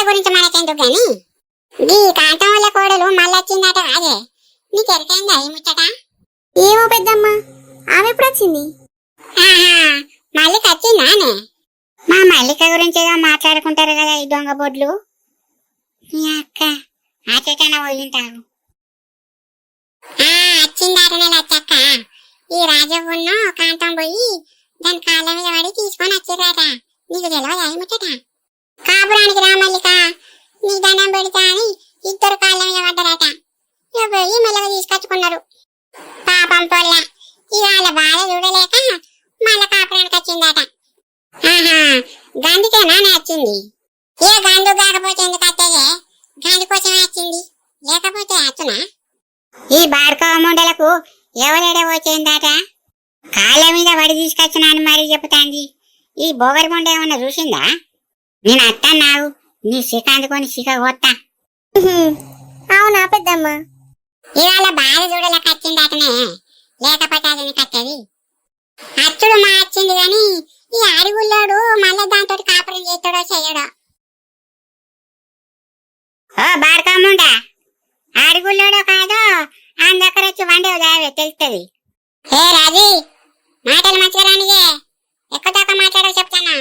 గురించి మనకెందుకు గాని ఈ కాంతం వల్ల కోడలు మళ్ళీ వచ్చిందట అదే నీకు ఎరికైందా ఈ ముచ్చట? ఏమో పెద్దమ్మ, ఆమె ఎప్పుడు వచ్చింది? మల్లిక వచ్చిందానే? మా మల్లిక గురించి ఏదో మాట్లాడుకుంటారు కదా ఈ దొంగ బొడ్లు. మీ అక్క ఆ చెట్టన పోయింటారు. వచ్చిందాటనే లచ్చక్క. ఈ రాజవ్వను కాంతం పోయి దాని కాళ్ళ మీద పడి తీసుకొని వచ్చిర్రట. నీకు తెలియదా ఈ ముచ్చట? కాపురానికి రా మల్లిక, నీ దండం పెడతా అని ఇద్దరు కాళ్ళ మీద పడ్డారట. ఇక పోయి మెల్లగా తీసుకొచ్చుకున్నారు. పాపం పొల్ల ఇవాళ బాధ చూడలేక మళ్ళా కాపురానికి వచ్చిందట. గందుకేనా వచ్చింది? ఏ గందు కాకపోతే ఎందుకు అత్తయ్యే? గందు కోసమే వచ్చింది, లేకపోతే అచ్చునా? ఈ భార్గవ ముండలకు ఎవరెడే వచ్చిందట. కాళ్ళ మీద పడి తీసుకొచ్చినాను మరీ చెబుతాంది. ఈ బొగరి ముండ ఏమన్నా చూసిందా? నేను అత్తన్నావు నీ సిక అందుకొని సిక కొత్తా. అవునా పెద్దమ్మ? ఇవాళ బాధ చూడలేక వచ్చిందటనే, లేకపోతే అది కట్టేది. అచ్చుడు మా వచ్చింది గాని ఈ అడుగుల్లోడు మళ్ళీ దాంతో కాపురం చేస్తాడో చెయ్యడో. ఓ బార్కమ్ముండా, అడుగుల్లోడో కాదో ఆయన దగ్గర వచ్చి వండేవి దావే తెలుస్తుంది. హే రాజీ, మాటలు మంచిగా రానియే, ఎక్కువ మాట్లాడో చెప్తానా?